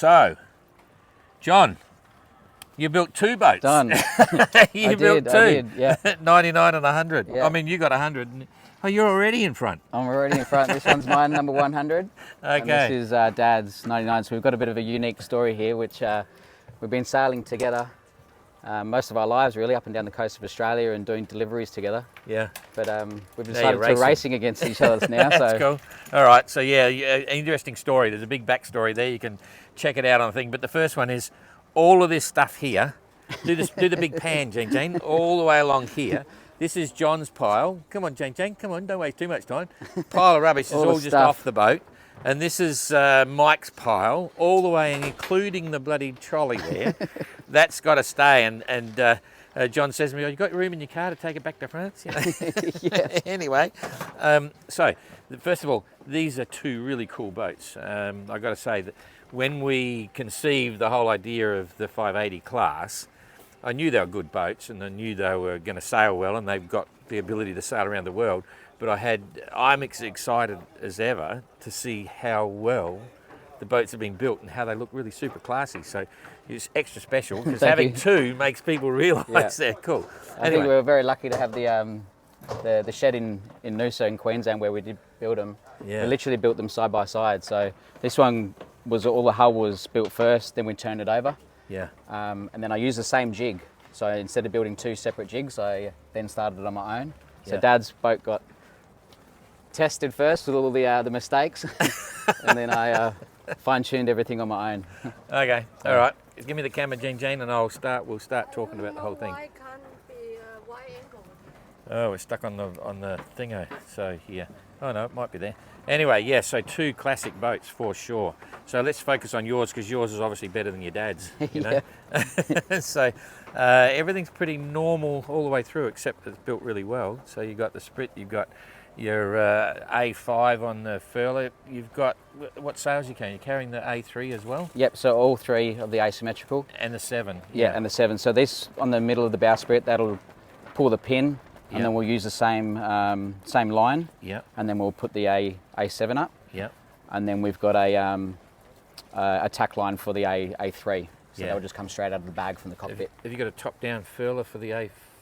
So, John, you built 2 boats. Done. You built 2. I did, yeah. 99 and 100. Yeah. I mean, you got 100. Oh, you're already in front. I'm already in front. This one's mine, number 100. Okay. And this is Dad's 99. So we've got a bit of a unique story here, which we've been sailing together most of our lives, really, up and down the coast of Australia and doing deliveries together. Yeah. But we've decided to racing against each other now. That's cool. All right. So, yeah, interesting story. There's a big backstory there. You can check it out on the thing. But the first one is all of this stuff here. Do the big pan, Jane, all the way along here. This is John's pile. Come on, Jane, come on, don't waste too much time. Pile of rubbish is all just off the boat. And this is Mike's pile, all the way, including the bloody trolley there. That's got to stay. And John says to me, oh, you got room in your car to take it back to France? You know? Yes. Anyway, so first of all, these are 2 really cool boats. I've got to say that when we conceived the whole idea of the 580 class, I knew they were good boats and I knew they were going to sail well and they've got the ability to sail around the world. But I'm excited as ever to see how well the boats have been built and how they look really super classy. So it's extra special because having 2 makes people realise they're cool. I think we were very lucky to have the shed in Noosa in Queensland where we did build them. Yeah. We literally built them side by side. So this one was all the hull was built first, then we turned it over. Yeah. And then I used the same jig. So instead of building 2 separate jigs, I then started it on my own. So Dad's boat got tested first with all the mistakes, and then I fine-tuned everything on my own. Okay. All right. Give me the camera, Jane, and we'll start talking about the whole thing. Why can't be a wide angle? Oh, we're stuck on the thingo. So here. Oh no, it might be there. Anyway, yeah. So 2 classic boats for sure. So let's focus on yours because yours is obviously better than your dad's. You know. So everything's pretty normal all the way through, except it's built really well. So you got the sprit, you've got your A5 on the furler. You've got what sails you carrying? You're carrying the A3 as well. Yep. So all 3 of the asymmetrical. And the 7. Yeah, and the 7. So this on the middle of the bowsprit, that'll pull the pin. And then we'll use the same line. Yeah. And then we'll put the A7 up. Yeah. And then we've got a tack line for the A3. So that'll just come straight out of the bag from the cockpit. Have you got a top-down furler for the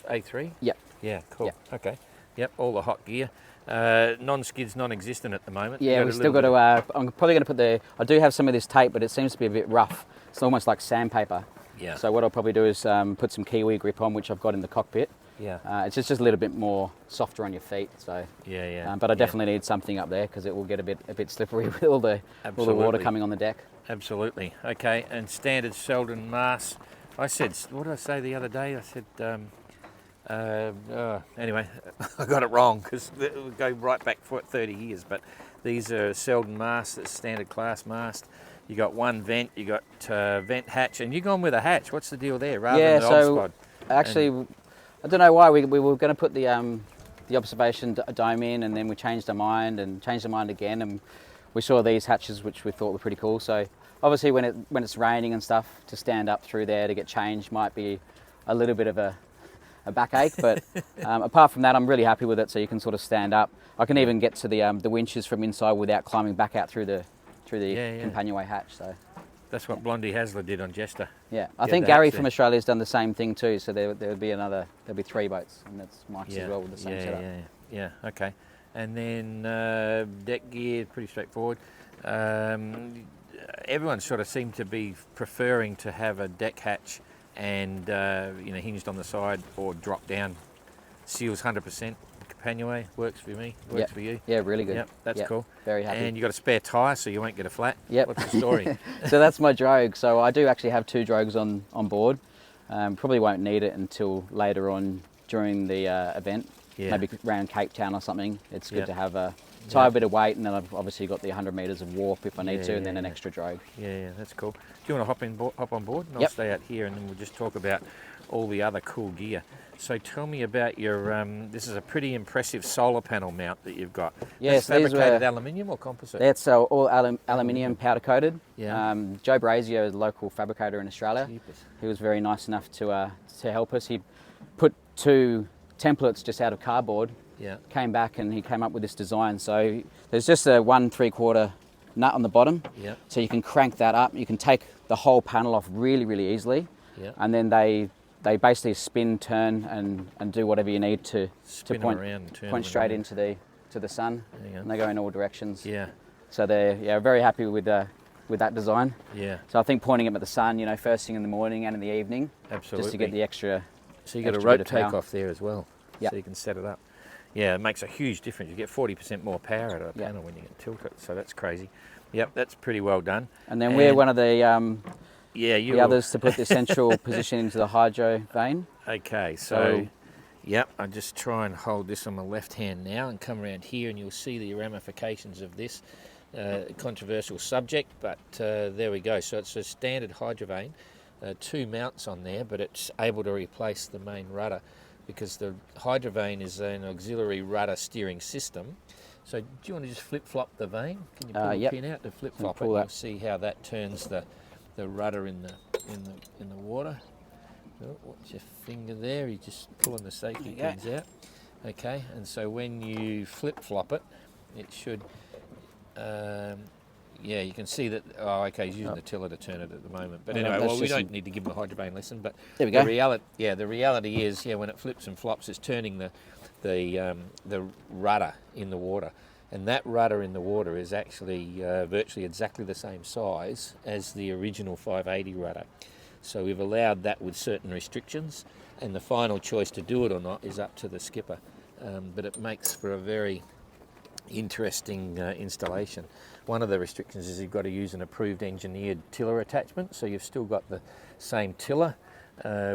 A3? Yep. Yeah, cool. Yep. Okay. Yep, all the hot gear. Non-skid's non-existent at the moment. Yeah, we've still got to, I'm probably going to put I do have some of this tape, but it seems to be a bit rough. It's almost like sandpaper. Yeah. So what I'll probably do is put some Kiwi grip on, which I've got in the cockpit. Yeah. It's just a little bit more softer on your feet. So. Yeah. But I definitely need something up there because it will get a bit slippery with all the water coming on the deck. Absolutely. Okay, and standard Selden mast. I said, what did I say the other day? I said, anyway, I got it wrong because it would go right back for 30 years. But these are Selden masts, that's standard class mast. You got 1 vent, you got vent hatch, and you've gone with a hatch. What's the deal there rather than the Obspod? Actually, I don't know why we were going to put the observation dome in, and then we changed our mind again, and we saw these hatches which we thought were pretty cool. So obviously when it's raining and stuff, to stand up through there to get changed might be a little bit of a backache, but apart from that, I'm really happy with it. So you can sort of stand up. I can even get to the winches from inside without climbing back out through the companionway hatch. So. That's what Blondie Hasler did on Jester. Yeah, I think Gary from Australia's done the same thing too. So there'll be 3 boats, and that's Mike's as well with the same setup. Yeah. Okay, and then deck gear, pretty straightforward. Everyone sort of seemed to be preferring to have a deck hatch and hinged on the side or drop down. Seals 100%. Companionway works for me. Works for you. Yeah, really good. Yep, that's cool. Very happy. And you got a spare tyre, so you won't get a flat. Yep. What's the story? So that's my drogue. So I do actually have 2 drogues on board. Probably won't need it until later on during the event. Yeah. Maybe around Cape Town or something. It's good to have a tiny bit of weight, and then I've obviously got the 100 metres of warp if I need to, and then an extra drogue. Yeah, that's cool. Do you want to hop on board? And I'll stay out here, and then we'll just talk about all the other cool gear. So tell me about your, this is a pretty impressive solar panel mount that you've got. Yes, fabricated aluminium or composite? That's all aluminium powder coated. Yeah. Joe Brazio is a local fabricator in Australia. Jeepers. He was very nice enough to help us. He put 2 templates just out of cardboard. Yeah. Came back and he came up with this design. So there's just a 1 3/4 nut on the bottom. Yep. So you can crank that up. You can take the whole panel off really, really easily. Yep. And then they basically spin, turn, and do whatever you need to point, around and turn point them straight around. into the sun. And they go in all directions. Yeah. So they're very happy with that design. Yeah. So I think pointing them at the sun, you know, first thing in the morning and in the evening, Absolutely. just to get the extra. So you get a extra bit rope of power. takeoff there as well. Yep. So you can set it up. Yeah, it makes a huge difference. You get 40% more power out of the Yep. panel when you can tilt it. So that's crazy. Yep, that's pretty well done. And then we're one of the the others to put the central position into the hydro vane. Okay, so yep, I'll just try and hold this on my left hand now and come around here, and you'll see the ramifications of this controversial subject, but there we go. So it's a standard hydrovane, 2 mounts on there, but it's able to replace the main rudder because the hydrovane is an auxiliary rudder steering system. So do you want to just flip-flop the vane? Can you pull the Yep. pin out to flip-flop it? pull that. You'll see how that turns the rudder in the water. Oh, watch your finger there, you're just pulling the safety pins out. Okay, and so when you flip-flop it, it should, yeah, you can see that, oh, okay, he's using the tiller to turn it at the moment. But anyway, well, we don't need to give him a hydrovane lesson, but there we go. The reality is, when it flips and flops, it's turning the rudder in the water. And that rudder in the water is actually virtually exactly the same size as the original 580 rudder. So we've allowed that with certain restrictions, and the final choice to do it or not is up to the skipper. But it makes for a very interesting installation. One of the restrictions is you've got to use an approved engineered tiller attachment, so you've still got the same tiller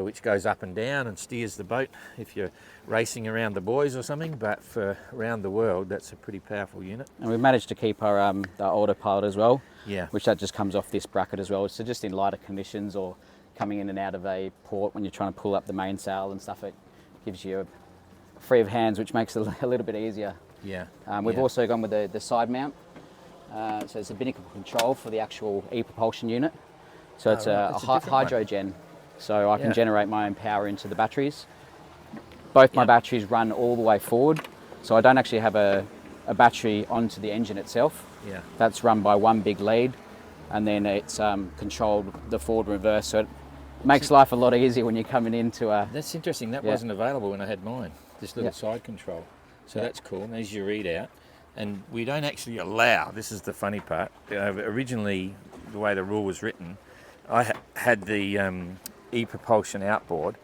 which goes up and down and steers the boat if you're racing around the buoys or something, but for around the world that's a pretty powerful unit. And we've managed to keep our autopilot as well, Yeah. which that just comes off this bracket as well. So just in lighter conditions or coming in and out of a port when you're trying to pull up the mainsail and stuff, it gives you a free of hands, which makes it a little bit easier. Yeah. We've also gone with the side mount. So it's a binnacle control for the actual e-propulsion unit. So it's right, a that's a different one. hydrogen. So I can Yeah. generate my own power into the batteries. Both my Yep. batteries run all the way forward. So I don't actually have a battery onto the engine itself. Yeah. That's run by one big lead, and then it's controlled the forward and reverse. So it makes life a lot easier when you're coming into a... That's interesting. That Yeah. wasn't available when I had mine. This little Yeah. side control. So Yeah. that's cool. And there's your readout. And we don't actually allow, this is the funny part, originally the way the rule was written, I had the e-propulsion outboard,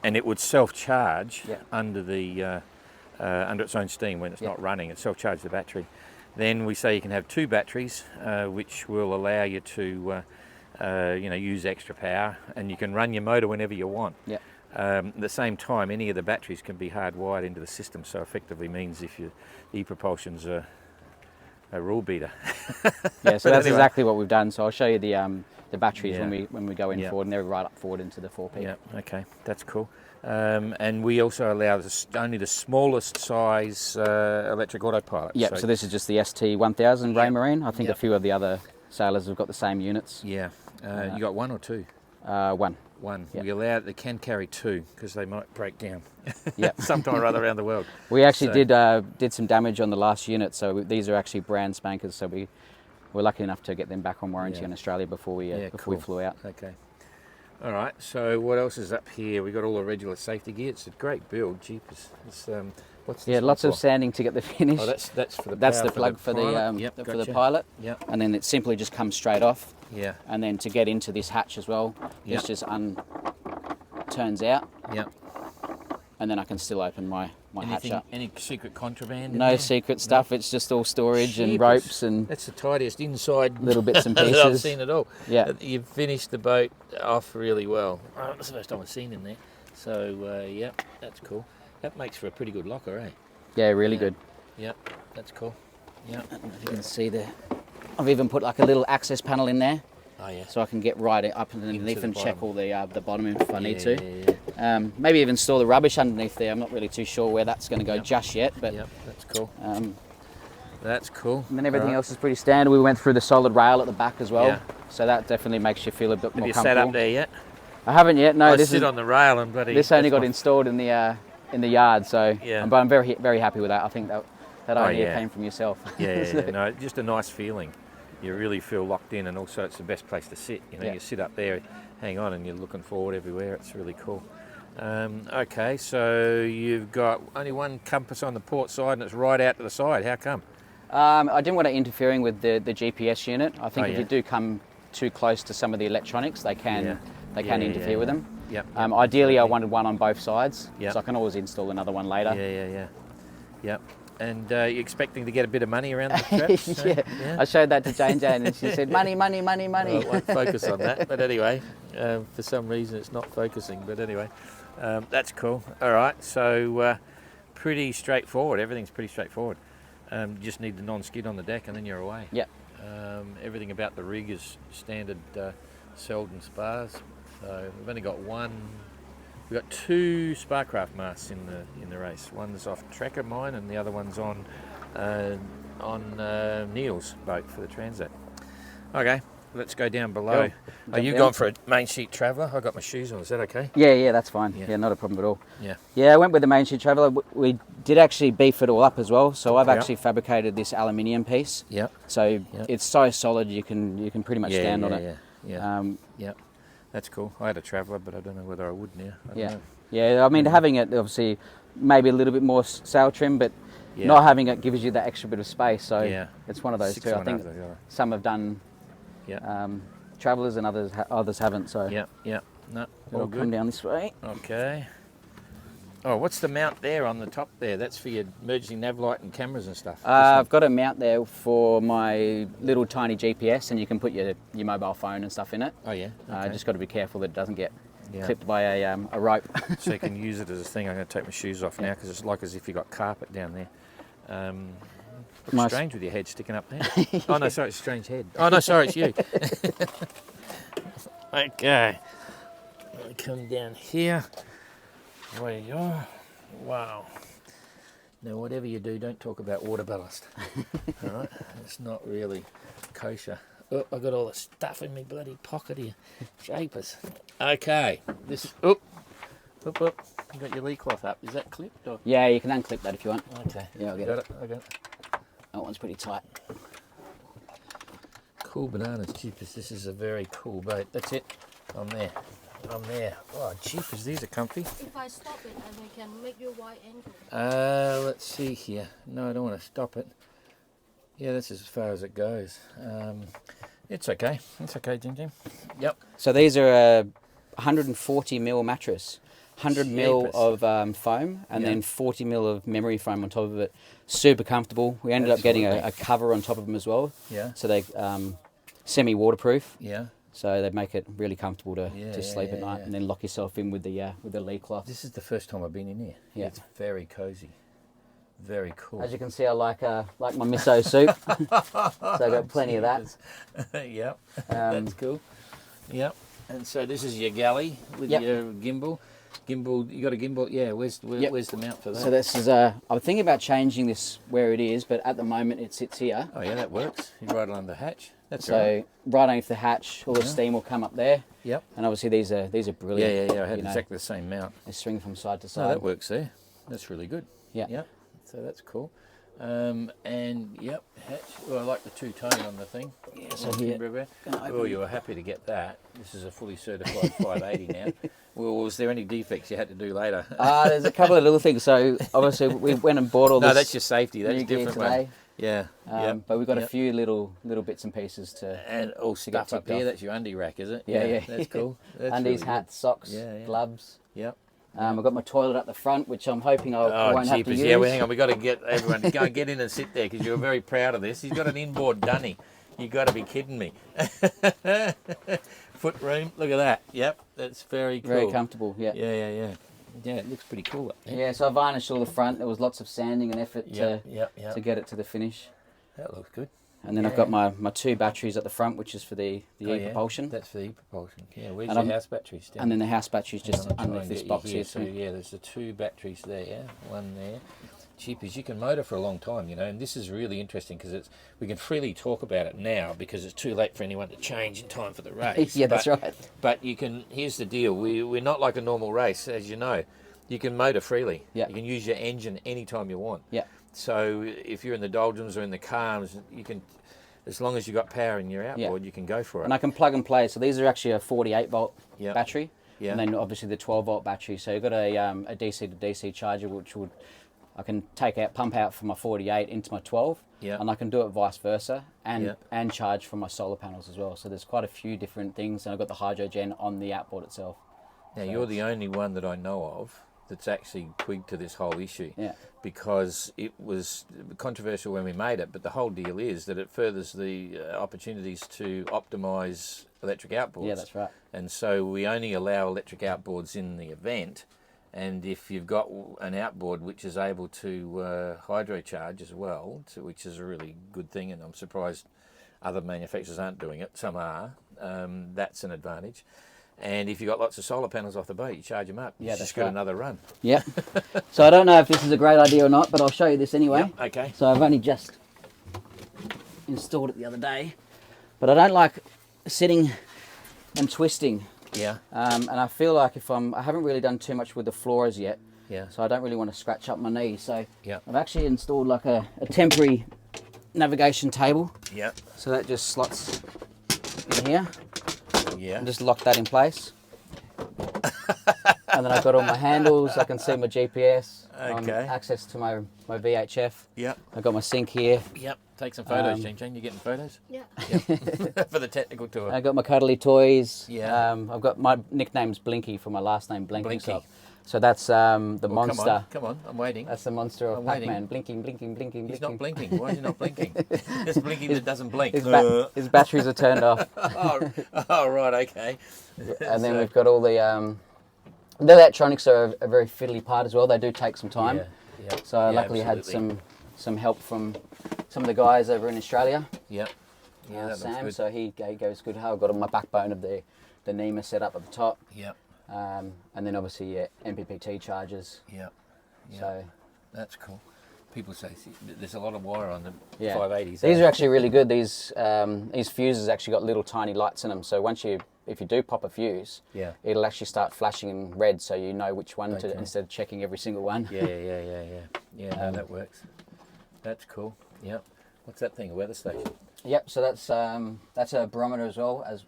and it would self-charge Yeah. under its own steam when it's Yeah. not running. It self-charged the battery. Then we say you can have 2 batteries, which will allow you to use extra power, and you can run your motor whenever you want. Yeah. At the same time, any of the batteries can be hardwired into the system, so effectively means if your e-propulsion's a rule beater. Yeah, so But that's anyway. exactly what we've done. So I'll show you the batteries Yeah. when we go in Yeah. forward, and they're right up forward into the 4P. Yeah, okay, that's cool. And we also allow only the smallest size electric autopilot. Yep, so this is just the ST1000 Raymarine. I think Yep. a few of the other sailors have got the same units. Yeah, you got 1 or 2? One. 1. Yep. They can carry 2 because they might break down Yep. sometime or other around the world. We actually So- did some damage on the last unit, so these are actually brand spankers. So we're lucky enough to get them back on warranty Yeah. in Australia before we cool. flew out. Okay. All right, so what else is up here? We got all the regular safety gear. It's a great build, jeepers. It's, what's this Yeah, one lots of for? sanding to get the finish. Oh, that's for the That's power the plug for the pilot. Yep, for gotcha. the pilot, Yep. and then it simply just comes straight off. Yeah. And then to get into this hatch as well, Yep. this just turns out, Yep. and then I can still open my hatch Anything? up. Any secret contraband? in No there? secret stuff. It's just all storage and Jeepers. ropes and That's the tidiest inside little bits and that I've pieces. seen at all. Yeah. You've finished the boat off really well. Oh, that's the first time I've seen in there. So yeah, that's cool. That makes for a pretty good locker, eh? Yeah, really Yeah. good. Yep, that's cool. Yep. I don't know if you can see there. I've even put like a little access panel in there, Oh yeah. so I can get right up underneath Into the and check bottom. all the bottom if I need to. Yeah. Maybe even store the rubbish underneath there. I'm not really too sure where that's going to go Yep. just yet, but Yep, that's cool. and That's cool. then everything Alright. else is pretty standard. We went through the solid rail at the back as well, Yeah. so that definitely makes you feel a bit Have more you comfortable. sat up there yet? I haven't yet. No, I this sit is on the rail and bloody. this only that's got my- installed in the yard, so Yeah. but I'm very happy with that. I think that Oh, idea yeah. came from yourself. Yeah, no, just a nice feeling. you really feel locked in, and also it's the best place to sit. You know, Yeah. you sit up there, hang on, and you're looking forward everywhere. It's really cool. Okay, so you've got only one compass on the port side, and it's right out to the side. How come? I didn't want it interfering with the GPS unit. I think Oh, if yeah. you do come too close to some of the electronics, they can interfere with them. Yep. Ideally, I wanted one on both sides, Yep. so I can always install another one later. Yeah. Yep. And you're expecting to get a bit of money around the straps? Yeah. I showed that to Jane, and she said, money. Well, I won't focus on that. But anyway, for some reason it's not focusing. But anyway, that's cool. All right, so pretty straightforward. Everything's pretty straightforward. You just need the non-skid on the deck, and then you're away. Yep. Everything about the rig is standard Selden spars. So we've only got one. We've got two Sparcraft masts in the race. One's off Tracker mine, and the other one's on Neil's boat for the Transat. Okay, let's go down below. Cool. Are you Jump gone down. for a main sheet Traveller? I got my shoes on. Is that okay? Yeah, that's fine. Yeah. Yeah, not a problem at all. Yeah. Yeah, I went with the main sheet Traveller. We did actually beef it all up as well. So I've Yeah. actually fabricated this aluminium piece. Yeah. So Yeah. it's so solid you can pretty much stand on it. Yeah. Yeah. That's cool. I had a Traveller, but I don't know whether I would now. I don't Yeah. know. Yeah, I mean, having it obviously maybe a little bit more sail trim, but Yeah. not having it gives you that extra bit of space. So Yeah. it's one of those Six two. I one think after the other. some have done Yeah. Travellers and others haven't. So Yeah. No, all it'll come good. down this way. Okay. Oh, what's the mount there on the top there? That's for your emergency nav light and cameras and stuff. I've got a mount there for my little tiny GPS, and you can put your mobile phone and stuff in it. Oh yeah. Okay. Just got to be careful that it doesn't get Yeah. clipped by a rope. So you can use it as a thing. I'm going to take my shoes off now because it's like as if you got carpet down there. Looks Nice. strange with your head sticking up there. Oh no, sorry, it's a strange head. Oh no, sorry, it's you. Okay. I come down here. There you are. Wow. Now, whatever you do, don't talk about water ballast. All right, it's not really kosher. Oh, I got all the stuff in my bloody pocket here. Shapers. Okay. This. Oop. You got your lee cloth up. Is that clipped? Or? Yeah, you can unclip that if you want. Okay. Yeah, I'll get Got it. it. I got it. That one's pretty tight. Cool bananas, jeepers. This is a very cool boat. That's it. I'm there. Oh, jeepers, these are comfy. If I stop it, and I can make you wide angle. Let's see here. No, I don't want to stop it. Yeah, that's as far as it goes. It's okay. It's okay, Jim. Yep. So these are a 140 mil mattress, 100 mil Jeepers. of foam, and Yeah. then 40 mil of memory foam on top of it. Super comfortable. We ended up getting Absolutely. a cover on top of them as well. Yeah. So they semi-waterproof. Yeah. So they make it really comfortable to Yeah, sleep yeah, at night, yeah. and then lock yourself in with the lee cloth. This is the first time I've been in here. Yeah. It's very cozy. Very cool. As you can see, I like my miso soup, so I've got plenty of that. Yep. Um, That's cool. Yep. And so this is your galley with Yep. your gimbal. Gimbal, you got a gimbal? Yeah. Where's the mount for that? So this is I'm thinking about changing this where it is, but at the moment it sits here. Oh yeah, that works. You ride it on the hatch. That's So right. right underneath the hatch, all the steam will come up there, Yep. and obviously these are brilliant. Yeah. I had you know. exactly the same mount. They swing from side to Oh, side. that works there. That's really good. Yeah. Yep. So that's cool. And yep, hatch. Well, I like the two-tone on the thing. Yeah. so here- Oh, you were happy to get that. This is a fully certified 580 now. Well, was there any defects you had to do later? There's a couple of little things. So obviously we went and bought all No, this. that's your safety. That's new gear different today. one. Yeah. Yep. But we've got a Yep. few little bits and pieces to And all get stuff up ticked here. off. That's your undie rack, is it? Yeah. That's cool. That's undies, really hats, socks, Yeah, yeah. gloves. Good. Yep. I've got my toilet at the front, which I'm hoping I Oh, won't have to jeepers. use. Yeah, well, hang on. We've got to get everyone to go and get in and sit there because you're very proud of this. He's got an inboard dunny. You've got to be kidding me. Foot room. Look at that. Yep. That's very cool. Very comfortable. Yeah. Yeah. Yeah, it looks pretty cool up there. Yeah, so I varnished all the front. There was lots of sanding and effort Yep. to get it to the finish. That looks good. And then I've got my 2 batteries at the front, which is for the Oh, e-propulsion. That's for the e-propulsion. Yeah, where's And your I'm- house batteries? Down And then the house batteries just I'll try underneath and this get you box here. here. So yeah, there's the 2 batteries there, one there. Cheapers, you can motor for a long time, you know, and this is really interesting because we can freely talk about it now because it's too late for anyone to change in time for the race. Yeah, that's right. But you can. Here's the deal: we're not like a normal race, as you know. You can motor freely. Yeah. You can use your engine anytime you want. Yeah. So if you're in the doldrums or in the calms, you can as long as you've got power in your Yeah. outboard, you can go for it. And I can plug and play. So these are actually a 48 volt Yeah. battery. Yeah. And then obviously the 12 volt battery. So you've got a DC to DC charger, which would I can pump out from my 48 into my 12. Yeah. And I can do it vice versa and Yeah. and charge from my solar panels as well. So there's quite a few different things. And I've got the hydrogen on the outboard itself. Now, you're the only one that I know of that's actually twigged to this whole issue. Yeah. Because it was controversial when we made it, but the whole deal is that it furthers the opportunities to optimise electric outboards. Yeah, that's right. And so we only allow electric outboards in the event, and if you've got an outboard which is able to hydrocharge as well, which is a really good thing, and I'm surprised other manufacturers aren't doing it, some are, that's an advantage. And if you've got lots of solar panels off the boat, you charge them up. Yeah, It's that's just got right. another run. Yeah. So I don't know if this is a great idea or not, but I'll show you this anyway. Yep, okay. So I've only just installed it the other day, but I don't like sitting and twisting. Yeah, And I feel like I haven't really done too much with the floors yet, yeah, so I don't really want to scratch up my knees. So yeah, I've actually installed like a temporary navigation table. yeah, So that just slots in here yeah. and just lock that in place. And then I've got all my handles. I can see my GPS. Okay. Access to my VHF. Yep, I've got my sync here. yep. Take some photos, Jane. You getting photos? Yeah. For the technical tour. I've got my cuddly toys. Yeah. I've got my nickname's Blinky for my last name, Blenkinsop. Blinky. So that's the monster. Come on, I'm waiting. That's the monster of I'm waiting. Pac-Man. Blinking, blinking, blinking, He's blinking. not blinking. Why is he not blinking? It's blinking that doesn't blink. His batteries are turned off. Oh, right, okay. And then we've got all the electronics are a very fiddly part as well. They do take some time. Yeah. So I Yeah, luckily had absolutely. some help from some of the guys over in Australia. Yep. Yeah, that looks Sam, good. so he gave us good help. Got on my backbone of the NEMA set up at the top. Yep. And then obviously MPPT chargers. Yep. Yep. So That's cool. People say there's a lot of wire on the yeah, 580s. these are actually really good. These fuses actually got little tiny lights in them. So if you do pop a fuse, Yeah. it'll actually start flashing in red, so you know which one Okay. to instead of checking every single one. Yeah. Yeah, no, that works. That's cool. Yep. What's that thing? A weather station? Yep. So that's a barometer as well as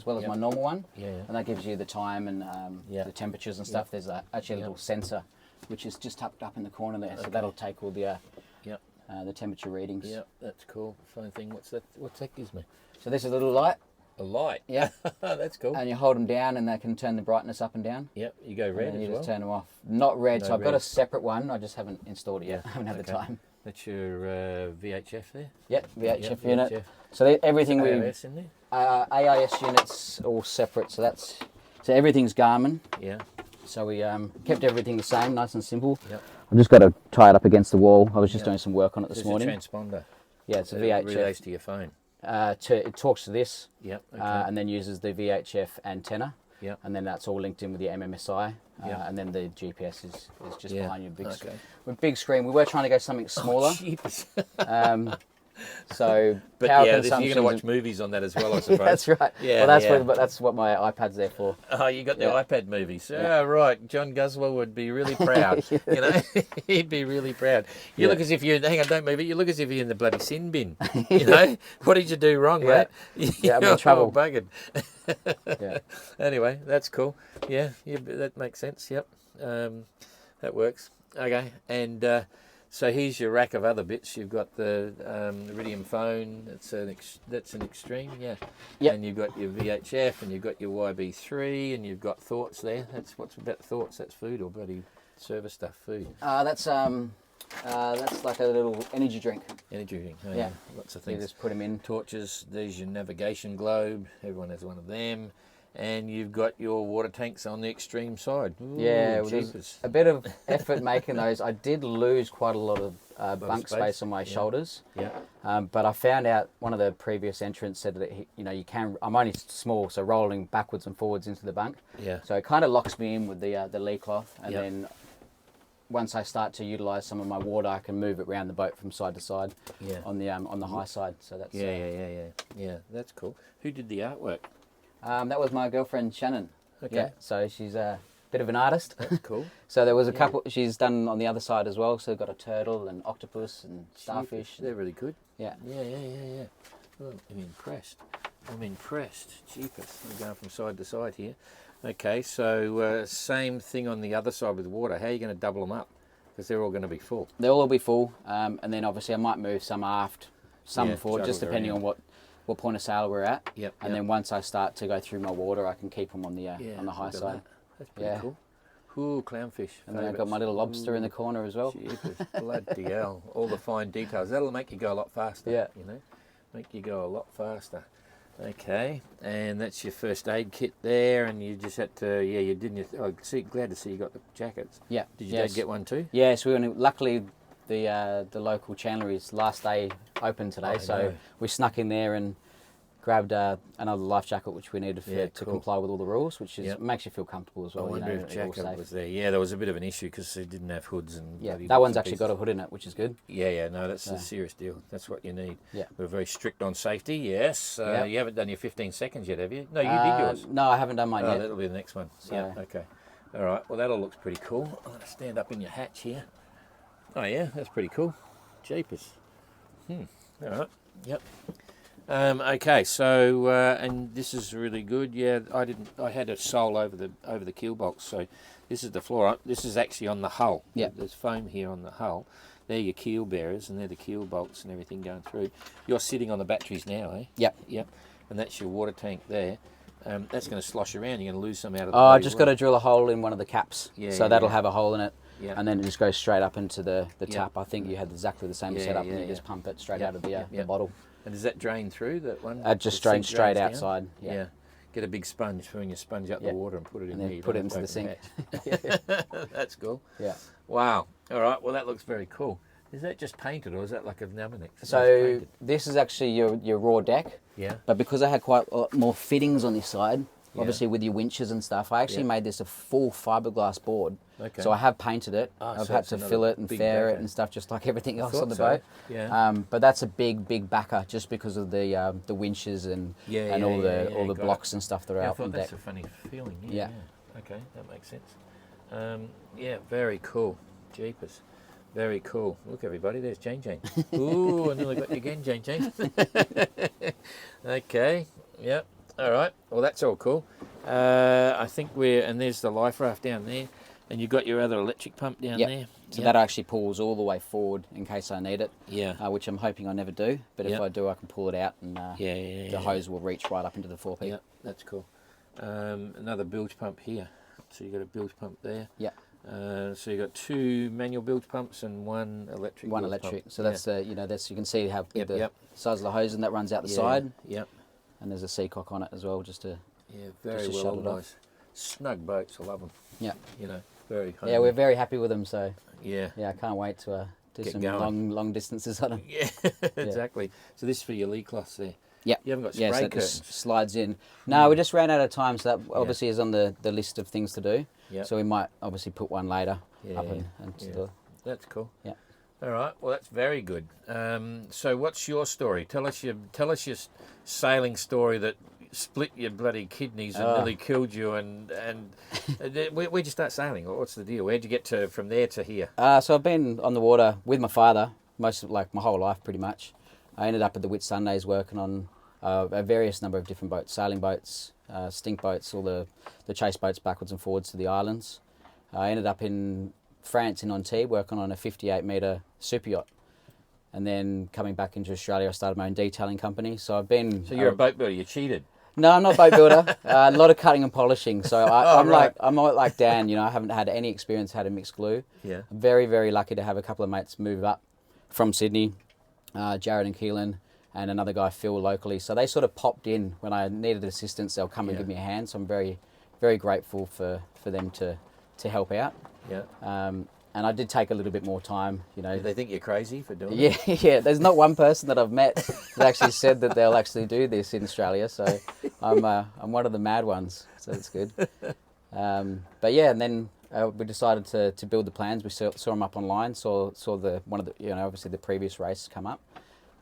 Yep. my normal one. Yeah. And that gives you the time and Yeah. the temperatures and stuff. There's actually a little sensor, which is just tucked up in the corner there. So Okay. that'll take all the Yep. the temperature readings. Yep. That's cool. Fun thing. What's that gives me? So this is a little light. A light. Yeah. That's cool. And you hold them down, and they can turn the brightness up and down. Yep. You go red And then as you well. just turn them off. Not red, No so I've got a red. separate one. I just haven't installed it yet. Yeah, I haven't had the okay. time. That's your VHF there. Yep, VHF Yep, unit. VHF. So everything we AUS in there. AIS units all separate. So everything's Garmin. Yeah. So we kept everything the same, nice and simple. Yep. I've just got to tie it up against the wall. I was just Yep. doing some work on it this There's morning. a transponder. Yeah, it's a It relays VHF. to your phone. It talks to this, Yep. Okay. and then uses the VHF antenna. Yep. And then that's all linked in with the MMSI, Yeah. and then the GPS is just Yeah, behind your big okay. screen. With big screen, we were trying to go something smaller. Jeepers. So But power yeah, you're consumption. going to watch movies on that as well, I suppose. That's right. Yeah, Well, yeah. that's what my iPad's there for. Oh, you got the Yeah. iPad movies. Yeah. Oh, right. John Guswell would be really proud. You know, he'd be really proud. You Yeah. look as if you hang on, don't move it. You look as if you're in the bloody sin bin. You know, what did you do wrong, Yeah. mate? Yeah, I'm in You're trouble. all buggered. Yeah. Anyway, that's cool. Yeah, that makes sense. Yep, that works. Okay, and so here's your rack of other bits. You've got the Iridium phone. That's an extreme, yeah. Yep. And you've got your VHF, and you've got your YB3, and you've got Thoughts there. What's about Thoughts? That's food or bloody service stuff? Food. That's like a little energy drink. Energy drink. Oh, Yeah. Lots of You things. just put them in. Torches. There's your navigation globe. Everyone has one of them. And you've got your water tanks on the extreme side. Ooh, Yeah, well, there's jeepers. a bit of effort making those. I did lose quite a lot of bunk space. space on my Yeah. shoulders, Yeah. but I found out one of the previous entrants said that you can. I'm only small, so rolling backwards and forwards into the bunk. Yeah. So it kind of locks me in with the lee cloth, and Yep. then once I start to utilise some of my water, I can move it around the boat from side to side. Yeah. On the high side. So that's Yeah. That's cool. Who did the artwork? that was my girlfriend Shannon. Okay. Yeah. So she's a bit of an artist. That's cool. So there was a couple. She's done on the other side as well. So got a turtle and octopus and starfish. They're really good. Yeah. Yeah. Oh, I'm impressed. I'm impressed. Jeepers. I'm going from side to side here. Okay, so same thing on the other side with water. How are you going to double them up? Because they're all going to be full. They'll all be full, and then obviously I might move some aft, some forward, just juggle depending around. on what point of sail we're at. Yep, And then once I start to go through my water, I can keep them on the high look at side. that. That's pretty cool. Ooh, clownfish. And then I've got my little lobster in the corner as well. Jeepers, bloody hell. All the fine details. That'll make you go a lot faster. Yeah. You know, make you go a lot faster. Okay, and that's your first aid kit there, and you just had to, you didn't. Oh, glad to see you got the jackets. Yeah. Did your dad get one too? Yes, luckily the local chandlery's last day open today, so we snuck in there and grabbed another life jacket which we needed to comply with all the rules, which makes you feel comfortable as well. I wonder if jacket was there. Yeah, there was a bit of an issue because they didn't have hoods and that one's actually got a hood in it, which is good. Yeah, no, that's a serious deal. That's what you need. Yeah, we're very strict on safety. Yes, you haven't done your 15 seconds yet, have you? No, you did yours. No, I haven't done mine yet. That'll be the next one. So. Yeah, okay. All right. Well, that all looks pretty cool. I'm gonna stand up in your hatch here. Oh yeah, that's pretty cool. Jeepers. All right. Yep. Okay, so and this is really good. Yeah, I had a sole over the keel box, so this is the floor. This is actually on the hull. Yeah. There's foam here on the hull. They're your keel bearers, and they're the keel bolts and everything going through. You're sitting on the batteries now, eh? Yep. Yep. And that's your water tank there. That's going to slosh around. You're going to lose some out of the I just got to drill a hole in one of the caps, so that'll have a hole in it. Yeah. And then it just goes straight up into the tap. I think you had exactly the same setup, and you just pump it straight out of the bottle. And does that drain through that one? It just drains straight outside. Yeah. Get a big sponge when you sponge up the water and put it in and there. then put it into the sink. That's cool. Yeah. Wow. All right. Well, that looks very cool. Is that just painted or is that like a pneumatic? So this is actually your raw deck. Yeah. But because I had quite a lot more fittings on this side, obviously with your winches and stuff, I actually made this a full fiberglass board. Okay. So I have painted it. I've had to fill it and fair it and stuff, just like everything else on the boat. Yeah. But that's a big backer, just because of the winches and all the blocks and stuff that are out on deck. That's a funny feeling. Yeah. Okay, that makes sense. Yeah, very cool. Jeepers. Very cool. Look, everybody, there's Jane. Ooh, I nearly got you again, Jane. Okay. Yep. All right. Well, that's all cool. I think and there's the life raft down there, and you've got your other electric pump down there. So that actually pulls all the way forward in case I need it. Yeah. Which I'm hoping I never do, but if I do, I can pull it out, and the hose will reach right up into the forepeak. Yeah, that's cool. Another bilge pump here. So you've got a bilge pump there. Yeah. So you've got 2 manual bilge pumps and 1 electric. One electric. So that's that's you can see how the size of the hose and that runs out the side. Yep. And there's a seacock on it as well, just to very well organised. Snug boats, I love them. Yeah. You know, very. Homey. Yeah, we're very happy with them. So yeah, I can't wait to do Get some going. long distances on them. Yeah, exactly. So this is for your lee cloths there. Yeah. You haven't got spray so it curtains. just slides in. No, we just ran out of time, so that obviously is on the list of things to do. Yep. So we might obviously put one later up and That's cool. Yeah. All right. Well, that's very good. So, what's your story? Tell us your sailing story that split your bloody kidneys and nearly killed you. And where'd you start sailing? What's the deal? Where'd you get from there to here? So I've been on the water with my father my whole life, pretty much. I ended up at the Whitsundays working on a various number of different boats, sailing boats, stink boats, all the chase boats backwards and forwards to the islands. I ended up in France in Antibes working on a 58-metre super yacht. And then coming back into Australia, I started my own detailing company. So I've been... So you're a boat builder, you cheated? No, I'm not a boat builder. A lot of cutting and polishing. So I'm like Dan, I haven't had any experience how to mix glue. Yeah. I'm very, very lucky to have a couple of mates move up from Sydney, Jared and Keelan, and another guy, Phil, locally. So they sort of popped in when I needed assistance. They'll come and give me a hand. So I'm very, very grateful for them to help out. Yeah. And I did take a little bit more time, Do they think you're crazy for doing it? Yeah. There's not one person that I've met that actually said that they'll actually do this in Australia. So I'm one of the mad ones. So it's good. But yeah, and then we decided to build the plans. We saw them up online. Saw obviously the previous race come up.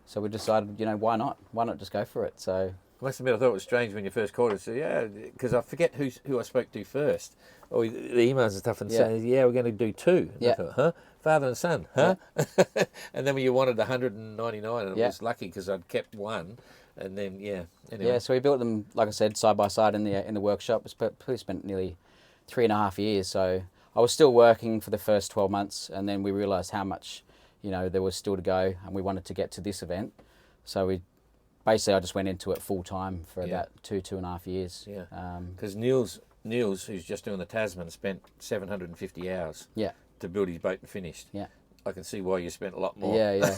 So we decided, why not? Why not just go for it? So I must admit, I thought it was strange when you first called us. So, yeah, because I forget who I spoke to first, or the emails and stuff, and say, yeah, we're going to do 2. And I thought, huh? Father and son, huh? Yeah. And then when you wanted 199, and I was lucky because I'd kept one, and then anyway. Yeah, so we built them, like I said, side by side in the workshop. We spent nearly 3.5 years. So I was still working for the first 12 months, and then we realised how much, there was still to go, and we wanted to get to this event. So I just went into it full time for about 2.5 years. Yeah. Because Niels, who's just doing the Tasman, spent 750 hours. Yeah. To build his boat and finished. Yeah. I can see why you spent a lot more. Yeah.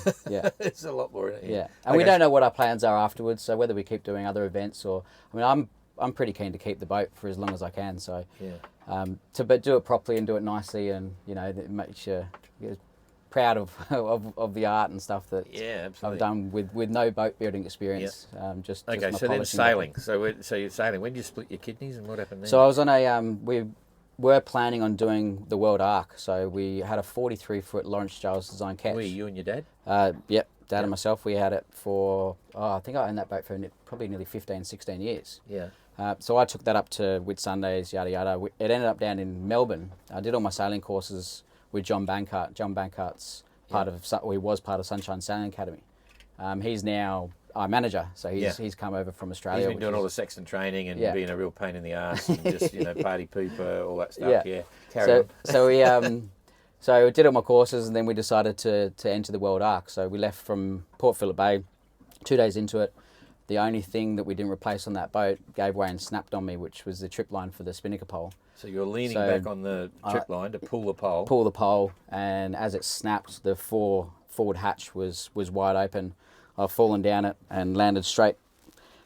It's a lot more in it. Yeah. And we don't know what our plans are afterwards, so whether we keep doing other events or, I'm pretty keen to keep the boat for as long as I can. So, but do it properly and do it nicely, and that makes you proud of the art and stuff that I've done with no boat building experience. Just so then sailing. So you're sailing. When did you split your kidneys and what happened then? So I was on we were planning on doing the World Arc. So we had a 43-foot Lawrence Giles design ketch. You and your dad? Yep, Dad and myself. We had it for, I think I owned that boat for probably nearly 15, 16 years. Yeah. So I took that up to Whitsundays, yada yada. It ended up down in Melbourne. I did all my sailing courses with John Bankart. John Bankart's he was part of Sunshine Sailing Academy. He's now our manager, so he's come over from Australia. He's been doing all the Sexton training and being a real pain in the arse and just party pooper, all that stuff. Yeah. Carry on. So we so we did all my courses, and then we decided to enter the World Arc. So we left from Port Phillip Bay. 2 days into it, the only thing that we didn't replace on that boat gave way and snapped on me, which was the trip line for the spinnaker pole. So you're leaning back on the trip line to pull the pole. Pull the pole, and as it snapped, the forward hatch was wide open. I've fallen down it and landed straight,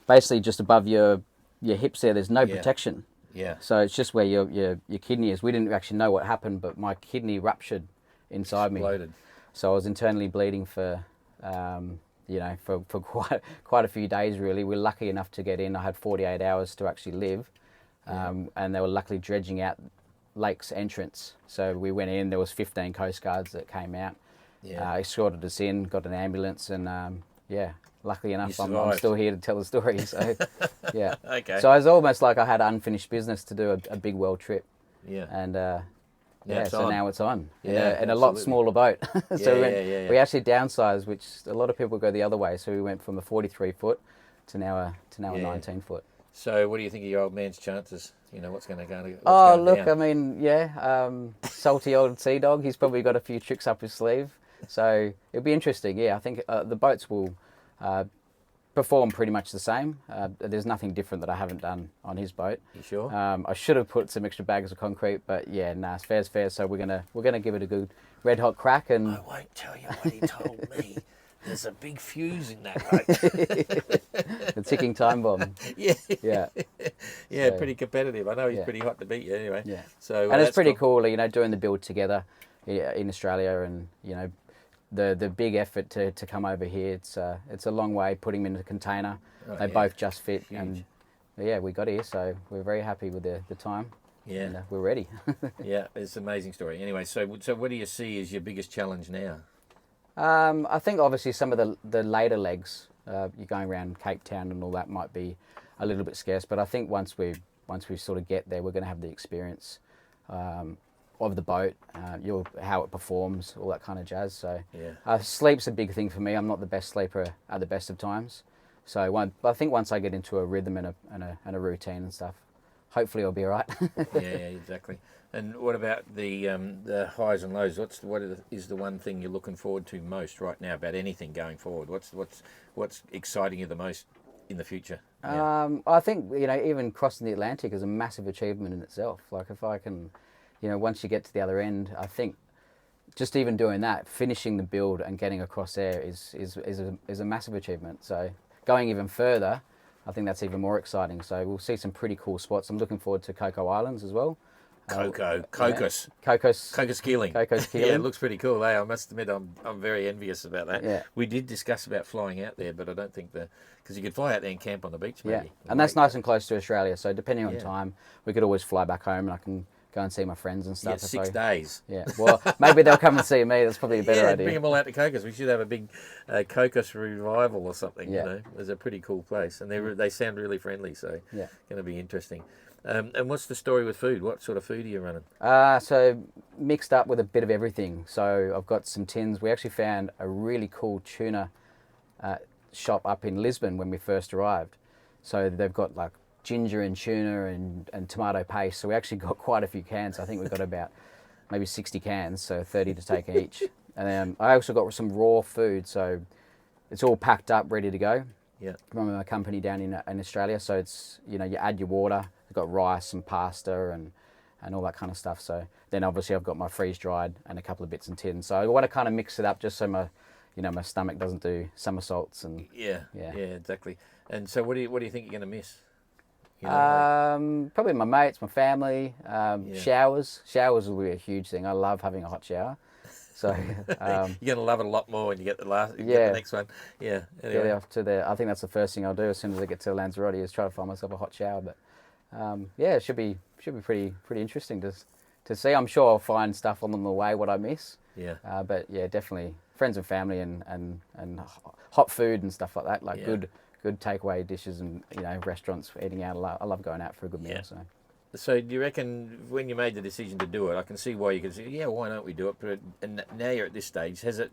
basically just above your hips there. There's no protection. Yeah. So it's just where your kidney is. We didn't actually know what happened, but my kidney ruptured inside Exploded. me. So I was internally bleeding for quite a few days really. We were lucky enough to get in. I had 48 hours to actually live, and they were luckily dredging out Lake's entrance. So we went in. There was 15 Coast Guards that came out. Yeah. Escorted us in, got an ambulance, and luckily enough, I'm still here to tell the story. So, yeah. Okay. So it was almost like I had unfinished business to do a big world trip. Yeah. And so now it's on. Yeah. In a lot smaller boat. So we actually downsized, which a lot of people go the other way. So we went from a 43-foot to now a 19-foot. So what do you think of your old man's chances? What's going to go down? Oh, look, I mean, salty old sea dog. He's probably got a few tricks up his sleeve. So it'll be interesting. Yeah, I think the boats will perform pretty much the same. There's nothing different that I haven't done on his boat. You sure? I should have put some extra bags of concrete, but it's fair. So we're gonna give it a good red hot crack. And I won't tell you what he told me. There's a big fuse in that boat. The ticking time bomb. Yeah. So, pretty competitive. I know he's pretty hot to beat you anyway. Yeah. So and it's pretty cool, doing the build together in Australia, and the big effort to come over here. It's a long way putting them in a container. They both just fit. Huge. And we got here, so we're very happy with the time. Yeah. And, we're ready. Yeah, it's an amazing story. Anyway, so what do you see as your biggest challenge now? I think obviously some of the later legs, you're going around Cape Town and all that, might be a little bit scarce. But I think once we sort of get there, we're going to have the experience of the boat, how it performs, all that kind of jazz. So sleep's a big thing for me. I'm not the best sleeper at the best of times. So I think once I get into a rhythm and a routine and stuff, hopefully I'll be all right. Yeah, exactly. And what about the highs and lows? What is the one thing you're looking forward to most right now about anything going forward? What's exciting you the most in the future? Yeah. I think even crossing the Atlantic is a massive achievement in itself. Like if I can, once you get to the other end, I think just even doing that, finishing the build and getting across there is a massive achievement. So going even further, I think that's even more exciting. So we'll see some pretty cool spots. I'm looking forward to Coco Islands as well. Cocos Keeling. Cocos Keeling. Yeah, it looks pretty cool. I must admit, I'm very envious about that. Yeah. We did discuss about flying out there, but I don't think because you could fly out there and camp on the beach, maybe. Yeah, and that's nice and close to Australia. So depending on time, we could always fly back home, and I can go and see my friends and You stuff. get 6 days. Yeah, well, maybe they'll come and see me. That's probably a better Yeah, idea. bring them all out to Cocos. We should have a big Cocos revival or something. Yeah. You know, it's a pretty cool place, and they sound really friendly. So Yeah. going to be interesting. And what's the story with food? What sort of food are you running? So mixed up with a bit of everything. So I've got some tins. We actually found a really cool tuna shop up in Lisbon when we first arrived. So they've got like ginger and tuna and tomato paste. So we actually got quite a few cans. I think we've got about maybe 60 cans, so 30 to take each. And then I also got some raw food. So it's all packed up, ready to go. Yeah. From a company down in Australia. So it's, you add your water. I've got rice and pasta and all that kind of stuff. So then obviously I've got my freeze dried and a couple of bits in tin. So I want to kind of mix it up just so my stomach doesn't do somersaults and Yeah, exactly. And so what do you think you're going to miss? Probably my mates, my family, showers. Showers will be a huge thing. I love having a hot shower. So you're going to love it a lot more when you get the next one. Yeah. Anyway. Get off to I think that's the first thing I'll do as soon as I get to Lanzarote is try to find myself a hot shower. But it should be pretty interesting to see. I'm sure I'll find stuff on the way what I miss. Yeah. But yeah, definitely friends and family and hot food and stuff like that. Like good takeaway dishes and restaurants for eating out. I love going out for a good meal. So do you reckon when you made the decision to do it, I can see why you can say, yeah, why don't we do it? But and now you're at this stage. Has it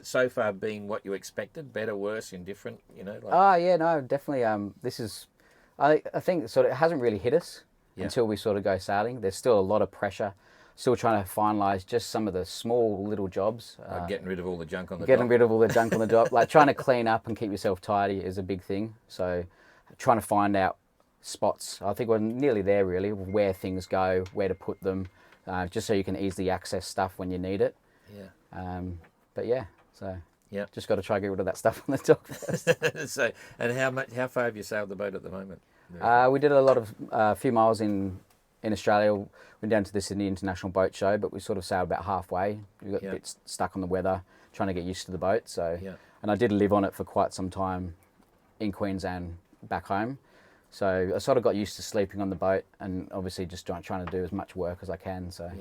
so far been what you expected? Better, worse, indifferent? No, definitely. This is, I think, sort of it hasn't really hit us until we sort of go sailing. There's still a lot of pressure. Still trying to finalise just some of the small little jobs. Getting rid of all the junk on the Getting dock. rid of all the junk on the dock. Like trying to clean up and keep yourself tidy is a big thing. So trying to find out spots. I think we're nearly there really, where things go, where to put them, just so you can easily access stuff when you need it. Yeah. But yeah, so yeah, just got to try to get rid of that stuff on the dock first. So, and how far have you sailed the boat at the moment? We did a few miles in Australia. Went down to the Sydney International Boat Show, but we sort of sailed about halfway. We got a bit stuck on the weather, trying to get used to the boat. So, and I did live on it for quite some time in Queensland back home. So I sort of got used to sleeping on the boat and obviously just trying to do as much work as I can. So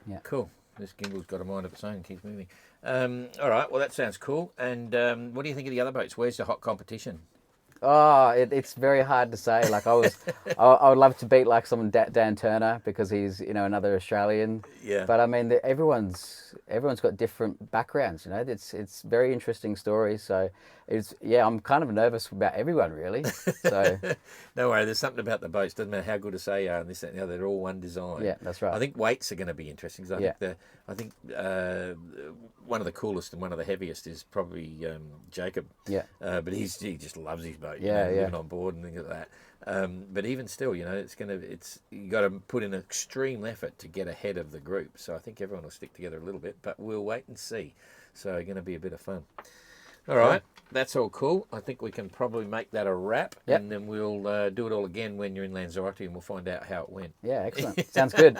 yeah. Cool. This gimbal's got a mind of its own and keeps moving. All right, well that sounds cool. And what do you think of the other boats? Where's the hot competition? Oh, it's very hard to say. Like I would love to beat like someone Dan Turner because he's another Australian. Yeah. But I mean, everyone's got different backgrounds. It's very interesting stories. So I'm kind of nervous about everyone really. So don't worry, there's something about the boats. Doesn't matter how good a say you are, and this and the other. They're all one design. Yeah, that's right. I think weights are going to be interesting. Cause I think one of the coolest and one of the heaviest is probably Jacob. Yeah. But he just loves his boat. Yeah, living on board and things like that. But even still, you got to put in extreme effort to get ahead of the group. So I think everyone will stick together a little bit, but we'll wait and see. So going to be a bit of fun. All right, that's all cool. I think we can probably make that a wrap, and then we'll do it all again when you're in Lanzarote, and we'll find out how it went. Yeah, excellent. Sounds good.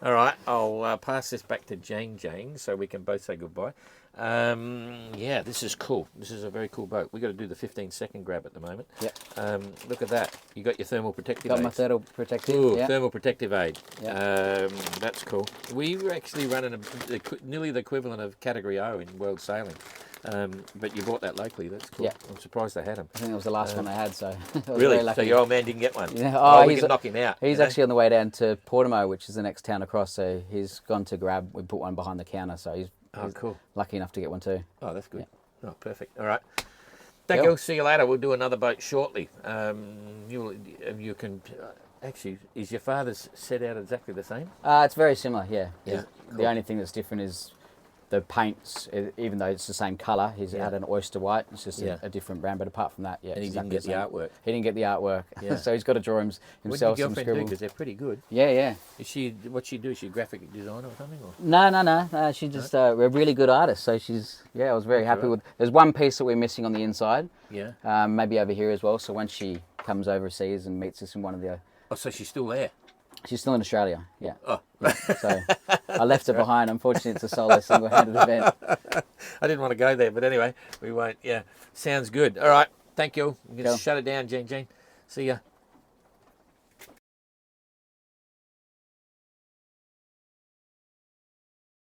All right, I'll pass this back to Jane, so we can both say goodbye. This is cool. This is a very cool boat. We've got to do the 15-second grab at the moment. Yep. Look at that. You got your thermal protective Got aids. my thermal protective. Ooh, yep. thermal protective aid. Yep. That's cool. We were actually running nearly the equivalent of Category O in world sailing. But you bought that locally. That's cool. Yeah. I'm surprised they had them. I think it was the last one they had, so Really? So your old man didn't get one? Yeah. We can knock him out. He's actually on the way down to Portimao, which is the next town across. So he's gone to grab. We put one behind the counter, so he's cool. Lucky enough to get one too. Oh, that's good. Yeah. Oh, perfect. All right. Thank you. See you later. We'll do another boat shortly. You can. Actually, is your father's set out exactly the same? It's very similar. Yeah. Yeah. The only thing that's different is the paints, even though it's the same colour, he's had an oyster white. It's just a different brand, but apart from that, And he didn't get the artwork. He didn't get the artwork, Yeah. so he's got to draw himself What did some your girlfriend do? scribbles. Because they're pretty good. Yeah. What's she do? Is she a graphic designer or something? Or? No. She's just a really good artist. So I was very happy with. There's one piece that we're missing on the inside. Yeah. Maybe over here as well. So once she comes overseas and meets us in one of the. Oh, so she's still there? She's still in Australia. Yeah. Oh. Yeah, so I left her behind. Unfortunately, it's a solo single-handed event. I didn't want to go there, but anyway, we won't. Yeah. Sounds good. All right. Thank you. I'm going to Cool. shut it down, Jane. See ya.